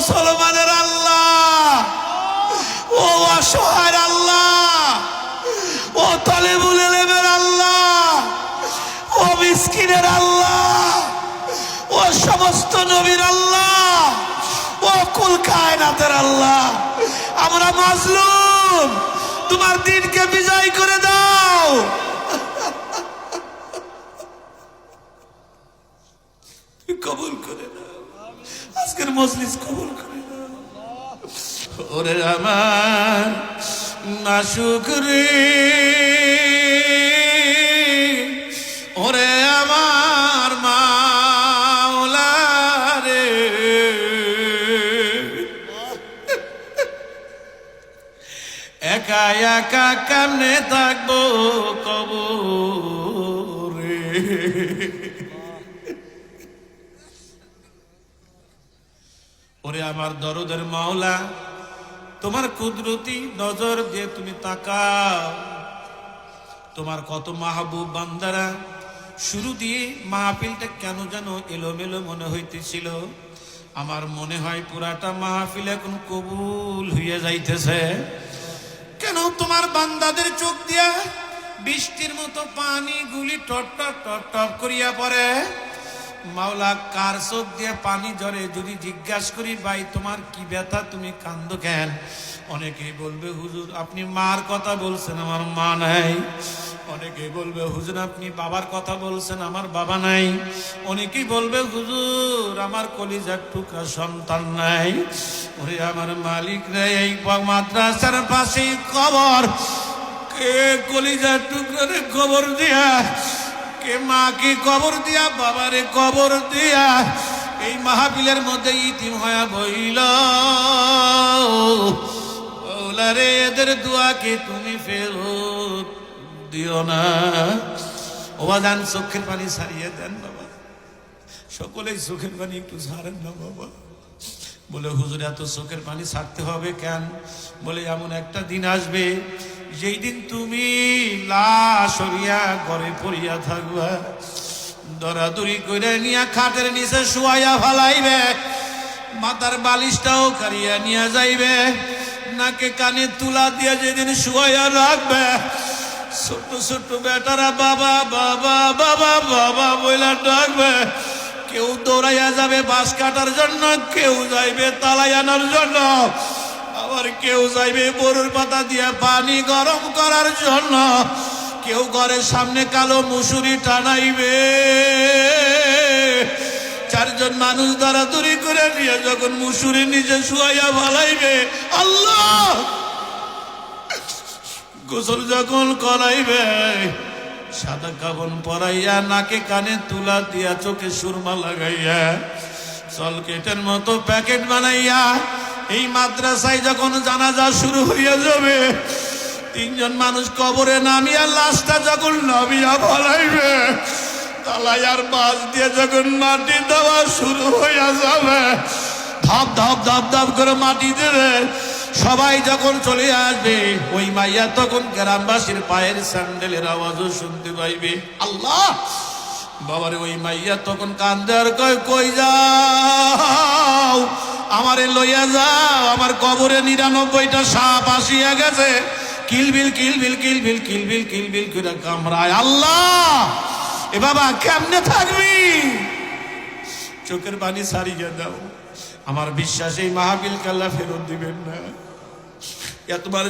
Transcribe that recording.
মুসলমানের আল্লাহ, ও অসহায়ের আল্লাহ, ও তালেবুল ইলমের আল্লাহ, ও মিসকিনের আল্লাহ, ও সমস্ত নবীর আল্লাহ, ও কুল কায়নাতের আল্লাহ, আমরা মাজলুম, তোমার দিনকে বিজয় করে দাও। কবুল করে দাও, আজকের মজলিস কবুল করে দাও। ওরে আমার মাশুক রে, ওরে আমার মাওলা রে, একা একা কেমনে থাকবো কবরে। ওরে আমার দরদের মাওলা, তোমার কুদরতি নজর দিয়ে তুমি তাকাও। তোমার কত মাহবুব বান্দারা, শুরু দিয়ে মাহফিলটা কেন যেন এলোমেলো মনে হইতেছিল। আমার মনে হয় পুরাটা মাহফিল এখন কবুল হইয়া যাইতেছে। কেন তোমার বান্দাদের চোখ দিয়া বৃষ্টির মতো পানি গুলি টপ টপ টপ টপ করিয়া পড়ে। মাওলা, কার চোখ দিয়ে পানি ঝরে যদি জিজ্ঞাসা করি, ভাই তোমার কি ব্যথা, তুমি কান্দো কেন? অনেকেই বলবে হুজুর আপনি মার কথা বলছেন, আমার মা নাই। অনেকেই বলবে হুজুর আপনি বাবার কথা বলছেন, আমার বাবা নাই। অনেকেই বলবে হুজুর আমার কলিজার টুকরা সন্তান নাই। ওরে আমার মালিক রে, এই মাদ্রাসার পাশেই কবর, কে কলিজার টুকরারে কবর দিয়া, কে মাকে কবর দিয়া, বাবারে কবর দিয়া এই মাহফিলের মধ্যে ইতিম হয়ে বইল। ওলারে এদের দোয়াকে তুমি ফেরত দিও না। ওবাদান চোখের পানি ছাড়িয়ে দেন বাবা, সকলেই চোখের পানি একটু ছাড়েন না বাবা। বলে হুজুর এত চোখের পানি ছাড়তে হবে কেন? বলে এমন একটা দিন আসবে যেই দিন তুমি লাশ হইয়া ঘরে পড়িয়া থাকবা, দরাদরি করে নিয়া খাটের নিচে শুয়াইয়া ফালাইবে, মাথার বালিশটাও কারিয়া নিয়ে যাইবে, নাকে কানে তুলা দিয়া যেদিন শুয়াইয়া রাখবে, ছোট্ট ছোট্ট বেটারা বাবা বাবা বাবা বাবা বইলা ডাকবে। কেউ দৌড়াইয়া যাবে বাঁশ কাটার জন্য, কেউ যাইবে তালাই আনার জন্য, আবার কেউ যাইবে বরুর পাতা দিয়ে পানি গরম করার জন্য, কেউ ঘরের সামনে কালো মুসুরি টানাইবে। চারজন মানুষ দরাদরি করে নিয়ে যখন মুসুরি নিচে শুয়াইয়া ভালাইবে, আল্লাহ গোসল যখন করাইবে, সাদা কাফন পরাইয়া, নাকে কানে তুলা দিয়া, চোখে সুরমা লাগাইয়া, সলকেটের মতো প্যাকেট বানাইয়া এই মাদ্রাসায় যখন জানাজা শুরু হইয়া যাবে, তিনজন মানুষ কবরে নামিয়া লাশটা যখন নামিয়া ফলাইবে, তালাইয়ার বাস দিয়ে যখন মাটি দেওয়া শুরু হইয়া যাবে, ধাপ ধাপ ধাপ ধাপ করে মাটি দেবে, সবাই যখন চলে আসবে, ওই মাইয়া তখন গ্রামবাসীর পায়ের স্যান্ডেলের আওয়াজও শুনতে পাইবে। আল্লাহ বাবারে, ওই মাইয়া তখন কান্দে আর কয়, কই যাও, আমারে লইয়া যাও, আমার কবরে 99টা সাপ আসিয়া গেছে, কিলবিল কিলবিল কিলবিল কিলবিল কিলবিল করে কামড়ায়। আল্লাহ এ বাবা কেমনে থাকবি? চোখের পানি ছাড়িয়ে দাও। আমার বিশ্বাস এই মাহফিল আল্লাহ ফেরত দিবেন না। এতবার